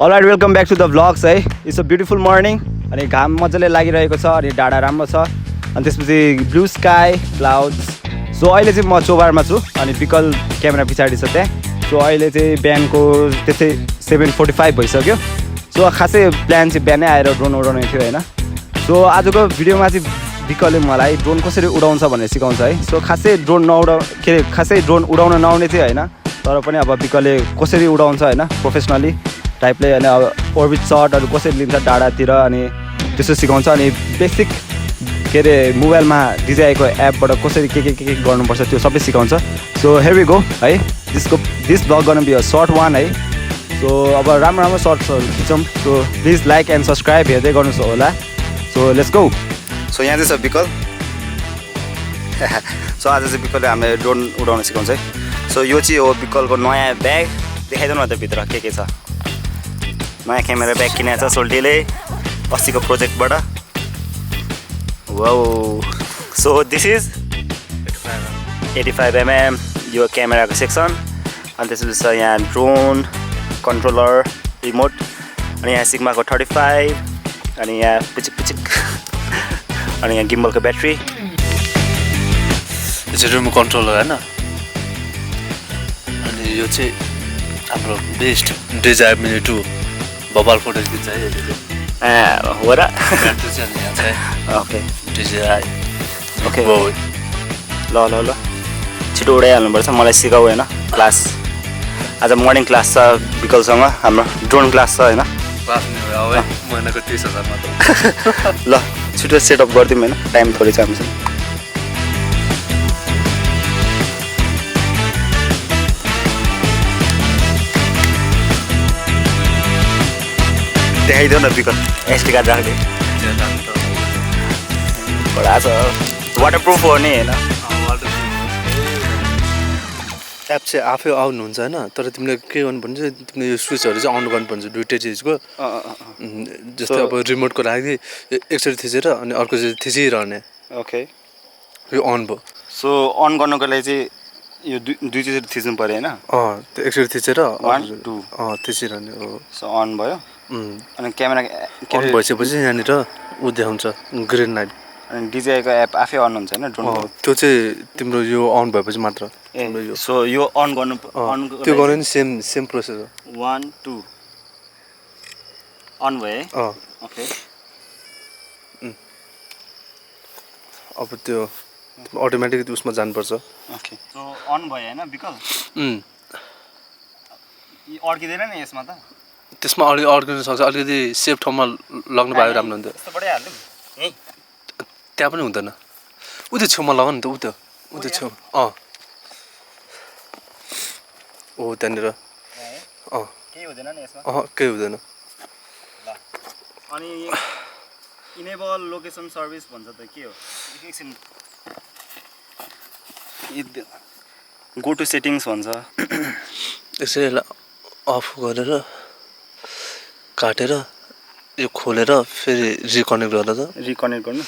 Alright, welcome back to the vlogs है. It's a beautiful morning अनि घाम मजाले लागिरहेको छ अनि डाँडा राम्रो छ अनि त्यसपछि ब्लू स्काई क्लाउड्स. सो अहिले चाहिँ म चोबारमा छु अनि बिकल क्यामेरा पछाडि छ त्यहाँ. सो अहिले चाहिँ बिहानको त्यस्तै 7:45 भइसक्यो. सो खासै प्लान चाहिँ बिहानै आएर ड्रोन उडाउने थियो हैन. सो आजको भिडियोमा चाहिँ बिकलले मलाई ड्रोन कसरी उडाउँछ भनेर सिकाउँछ है. सो खासै ड्रोन उडाउन नआउने चाहिँ हैन, तर पनि अब बिकलले कसरी उडाउँछ हैन प्रोफेसनली टाइपले अनि अब ओर्बिट सटहरू कसरी लिन्छ डाँडातिर अनि त्यसो सिकाउँछ अनि बेसिक के अरे मोबाइलमा डिजाईको एपबाट कसरी के गर्नुपर्छ त्यो सबै सिकाउँछ. सो हियर वी गो है. दिस ब्लग गर्न बी अ सर्ट वान है. सो अब राम्रो सर्ट्सहरू खिचौँ. So please like and subscribe हेर्दै गर्नुहोस् होला. So let's go. सो यहाँ चाहिँ छ बिकल. सो आज चाहिँ बिकलले हामीले ड्रोन उडाउन सिकाउँछ है. सो यो चाहिँ हो बिकलको नयाँ ब्याग. देखाइदिनु न त भित्र के छ. नयाँ क्यामेरा ब्याग किनेको छ सोल्टीले अस्तिको प्रोजेक्टबाट. Wow. So this is 85mm यो क्यामेराको सेक्सन अनि त्यसपछि छ यहाँ ड्रोन कन्ट्रोलर रिमोट अनि यहाँ सिग्माको 35 अनि यहाँ पिचिक अनि यहाँ गिम्बलको ब्याट्री. यो चाहिँ रिमोट कन्ट्रोलर हैन. अनि यो चाहिँ हाम्रो बेस्ट DJI Mini 2 बबाल फोटो खिच्छ है यसले. हो र. ब्याट्री चाहिँ यहाँ चाहिँ ओके DJI. ओके ल छिटो उडाइहाल्नुपर्छ. मलाई सिकाऊ होइन क्लास. आज मर्निङ क्लास छ बिकलसँग हाम्रो ड्रोन क्लास छ होइन. क्लास नि हो है महिनाको 30,000 मात्र. ल छिटो सेटअप गरिदिउँ होइन, टाइम थोरै छ हामीसँग. देखाइदेऊ न बिकल. एसडी कार्ड राख्दै बडा छ. वाटरप्रुफ हो नि होइन. एप चाहिँ आफै आउनु हुन्छ हैन, तर तिमीले के गर्नु पर्छ तिमीले यो स्विचहरू चाहिँ अन गर्नुपर्छ दुईटै चिजको. जस्तै अब रिमोटको लागि एकचोटि थिचेर अनि अर्को चाहिँ थिचिरहने. ओके यो अन भयो. सो अन गर्नको लागि चाहिँ यो दुईचोटि थिच्नु पऱ्यो होइन. त्यो एकचोटि थिचेर 1 2 थिचिरहने हो. सो अन भयो अनि क्यामेरा अन भइसकेपछि यहाँनिर ऊ देखाउँछ ग्रिन लाइट. अनि DJIको एप आफै अन हुन्छ होइन ड्रोनको. त्यो चाहिँ तिम्रो यो अन भएपछि मात्र. सो यो अन गर्नु त्यो गर्नु नि सेम प्रोसेस हो. 1 2 अन भयो है. ओके अब त्यो अटोमेटिक उसमा जानुपर्छ. ओके सो अन भयो होइन बिकल. अड्किँदैन नि यसमा त. त्यसमा अलि अड्किन सक्छ. अलिकति सेफ ठाउँमा लग्नु पायो राम्रो हुन्थ्यो. त्यहाँ पनि हुँदैन. ऊ त्यो छेउमा लग नि त. ऊ त्यो छेउ. ओ त्यहाँनिर केही हुँदैन नि यसमा. केही हुँदैन. अनि इनेबल लोकेसन सर्भिस भन्छ त के हो. एकछिन गो टु सेटिङ्स भन्छ. यसरी अफ गरेर काटेर यो खोलेर फेरि रिकनेक्ट गरेर रिकनेक्ट गर्नु.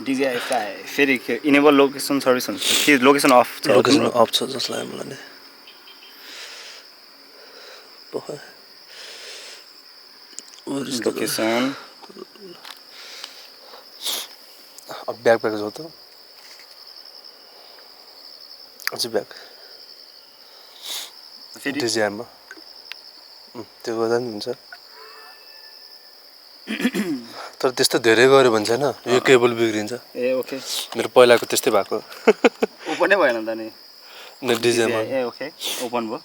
DJI फ्लाइ फेरि इनेबल लोकेसन सर्भिस हुन्छ कि लोकेसन अफ छ. लोकेसन अफ छ जस्तो लाग्यो मलाई नि. लोकेसन अब ब्याक हो त. अझै ब्याक फेरि DJIमा त्यो गर्दा नि हुन्छ. तर त्यस्तो धेरै गऱ्यो भने चाहिँ होइन यो केबल बिग्रिन्छ. ओके मेरो पहिलाको त्यस्तै भएको. ओपनै भएन त नि DJIमा. ओके ओपन भयो.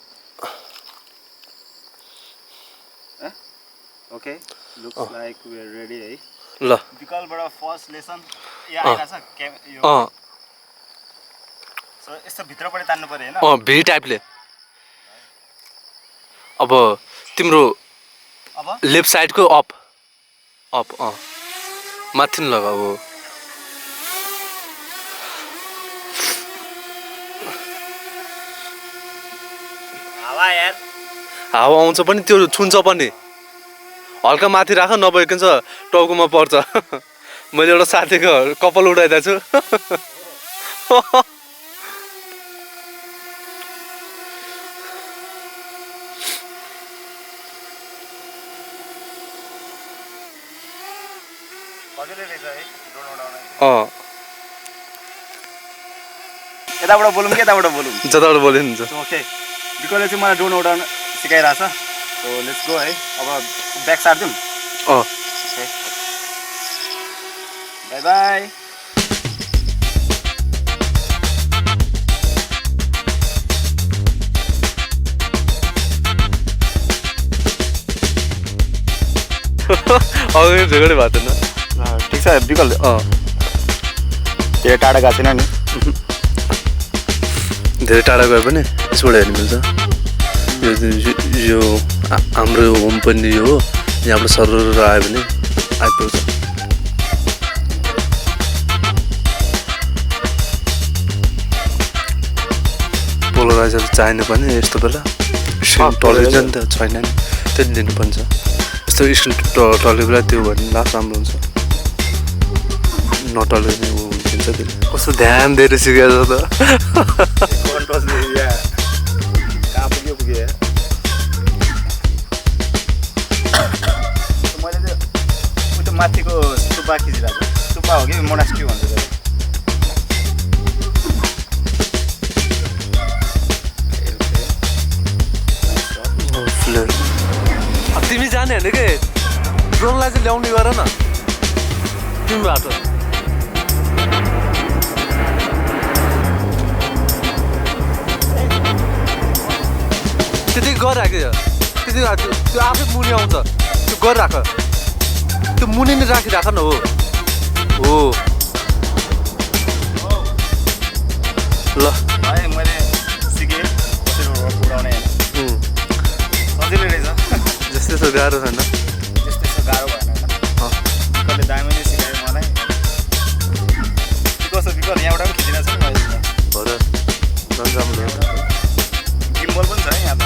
Okay looks like we are ready है. ल बिकलबाट फर्स्ट लेसन आइरहेछ यो. सो यस्तो भित्रबाट तान्नु पर्यो हैन. भी टाइपले. अब तिम्रो अब लेफ्ट साइडको अप माथि लगाऊ. हावा आउँछ पनि त्यो छुन्छ पनि. हल्का माथि राख नभइकन टाउकोमा पर्छ. मैले एउटा साथीको कपाल उडाइदिएको छु. सजिलै रहेछ है ड्रोन उडाउन अँ यताबाट बोलौँ कि यताबाट बोलौँ जताबाट बोल्यो नि हुन्छ ओके बिकलले चाहिँ मलाई ड्रोन उडाउन सिकाइरहेछ सो लेट्स गो है अब ब्याक सार्दिउँ अँ ओके बाई बाई अघि रेकर्डै भएको थिएन ठिक छ बिकल अँ धेरै टाढा गएको छैन नि धेरै टाढा गयो भने यसबाट हेर्नु मिल्छ यो हाम्रो होम पनि यो हो यहाँबाट सरर आयो भने आइपुग्छ पोलराइजर चाहिने पनि यस्तो बेला स्क्रिन टलेज नि त छैन नि त्यो दिनुपर्छ यस्तो स्क्रिन टल्यो बेला त्यो भने लास्ट राम्रो हुन्छ नटल्ने ऊ दिन्छ त्यसले कस्तो ध्यान दिएर सिकेको छ त कन्ट्रोल एरिया कहाँ पुग्यो मैले चाहिँ उयो माथिको सुब्बा खिचिरहेको छु सुब्बा हो कि मोनास्ट्री भन्छ त्यसलाई तिमी जाने होइन के ड्रोनलाई चाहिँ ल्याउने गर न तिमीबाट त्यति गरिराख त्यति त्यो आफै मुनि आउँछ त्यो गरिराख त्यो मुनि नै राखिराख न हो ल है मैले सिकेँ कसरी उडाउने होइन सजिलै रहेछ जस्तै छ गाह्रो छैन त्यस्तो गाह्रो भएन होइन बिकलले दामीले सिकायो मलाई कस्तो बिकल यहाँबाट पनि खिचिरहेको छ नि मैले हो र झन् राम्रो गिम्बल पनि छ है यहाँ त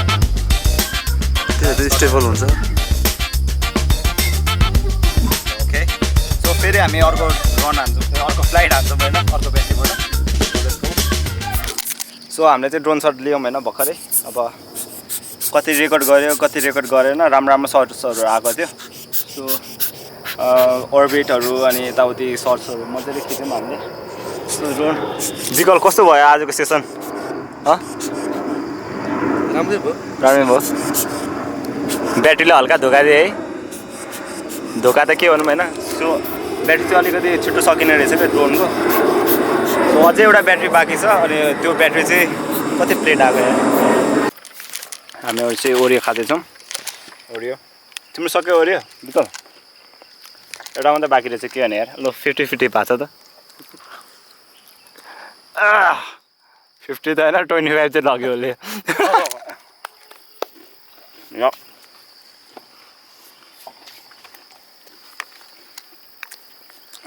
त्यो स्टेबल हुन्छ ओके सो फेरि हामी अर्को रन हान्छौँ अर्को फ्लाइट हान्छौँ होइन अर्को ब्याट्रीबाट सो हामीले चाहिँ ड्रोन सट लियौँ होइन भर्खरै अब कति रेकर्ड गऱ्यो कति रेकर्ड गरेन राम्रो राम्रो सर्ट्सहरू आएको थियो सो अर्बिटहरू अनि यताउति सर्ट्सहरू मजाले खिच्यौँ हामीले सो ड्रोन बिकल कस्तो भयो आजको सेसन राम्रै भयो भयो ब्याट्रीले हल्का धोका दिए है धोका त के भनौँ होइन सो ब्याट्री चाहिँ अलिकति छिटो सकिने रहेछ क्या ड्रोनको सो अझै एउटा ब्याट्री बाँकी छ अनि त्यो ब्याट्री चाहिँ कति प्लेट आएको यहाँ हामीहरू चाहिँ ओरियो खाँदैछौँ ओरियो तिम्रो सक्यो ओरियो बिकल एउटा मात्रै बाँकी रहेछ के भने यार ल 50-50 भएको छ त 50 त होइन 25 चाहिँ लग्यो उसले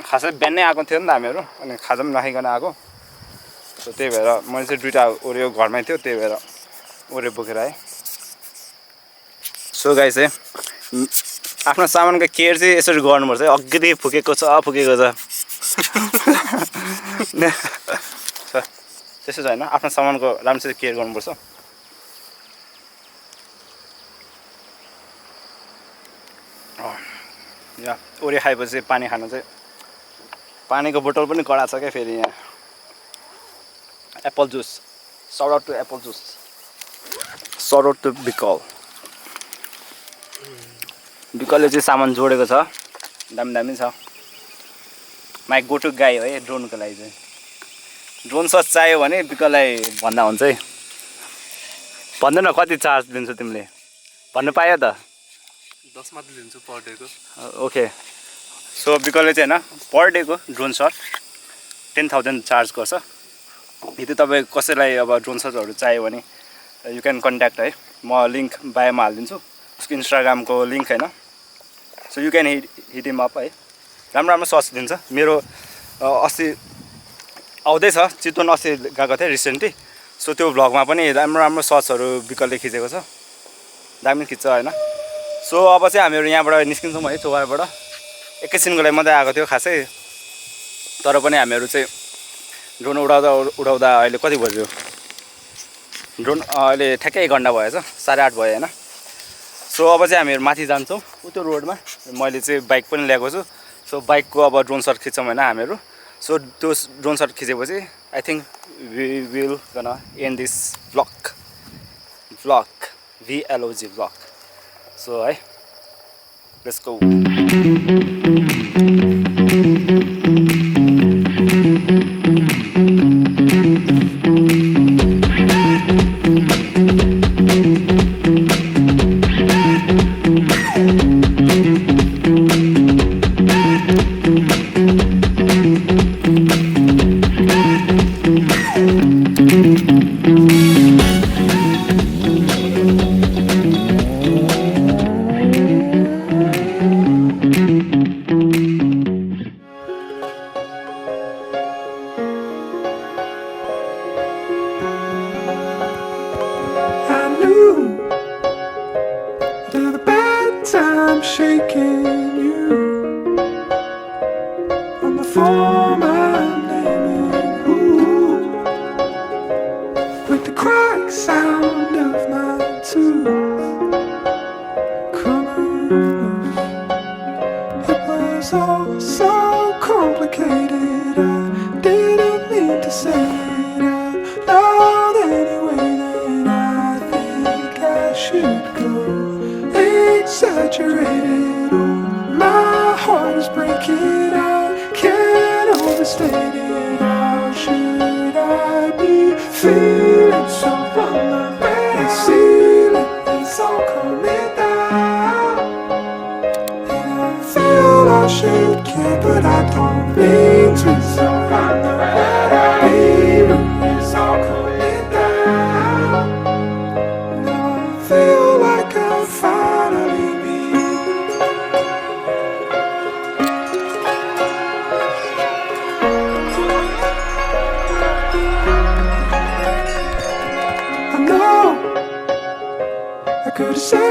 खासै बिहानै आएको थियो नि त हामीहरू अनि खाजा पनि नखाइकन आएको सो त्यही भएर मैले चाहिँ दुइटा ओरियो घरमै थियो त्यही भएर ओरियो बोकेर आएँ सो गाइस है आफ्नो सामानको केयर चाहिँ यसरी गर्नुपर्छ है अघिदेखि फुकेको छ त्यस्तो छैन आफ्नो सामानको राम्रोसित केयर गर्नुपर्छ यहाँ ओरियो खाएपछि पानी खानु चाहिँ पानीको बोतल पनि कडा छ क्या फेरि यहाँ apple juice shout out to apple juice shout out to बिकलले चाहिँ सामान जोडेको छ दामी दामी छ माई गो टु गाई हो है ड्रोनको लागि चाहिँ ड्रोन सट चाहियो भने बिकललाई भन्दा हुन्छ है भन्दैन कति चार्ज लिन्छौ तिमीले भन्नु पायो त 10 मात्र लिन्छु पर डेको ओके सो बिकलले चाहिँ होइन पर डेको ड्रोन सट 10,000 चार्ज गर्छ यदि तपाईँ कसैलाई अब ड्रोन सटहरू चाहियो भने यु क्यान कन्ट्याक्ट है म लिङ्क बायोमा हालिदिन्छु उसको इन्स्टाग्रामको लिङ्क होइन so you can hit him up है राम्रो राम्रो सट्स दिन्छ मेरो अस्ति आउँदैछ चितवन अस्ति गएको थिएँ रिसेन्टली सो त्यो भ्लगमा पनि राम्रो राम्रो सट्सहरू बिकलले खिचेको छ दामी खिच्छ होइन सो अब चाहिँ हामीहरू यहाँबाट निस्किन्छौँ है चोबारबाट एकैछिनको लागि मात्रै आएको थियो खासै तर पनि हामीहरू चाहिँ ड्रोन उडाउँदा अहिले कति बज्यो ड्रोन अहिले ठ्याक्कै 1 घन्टा भएछ 8:30 भयो होइन सो अब चाहिँ हामीहरू माथि जान्छौँ उतो रोडमा मैले चाहिँ बाइक पनि ल्याएको छु सो बाइकको अब ड्रोन सट खिच्छौँ होइन हामीहरू सो त्यो ड्रोन सट खिचेपछि I think we will gonna end this vlog VLOG vlog so है let's go shaking you on the form I'm naming. Ooh, with the crack sound of my tooth coming loose. It was all so complicated. I didn't mean to say it out loud anyway. Then I think I should go. Exaggerated, oh, my heart is breaking. I can't overstate it. How should I be feeling so vulnerable? The ceiling is all coming down, and I feel I should care, but I don't mean to. So vulnerable, the ceiling is all coming down. Now I feel like I'm finally. I could have said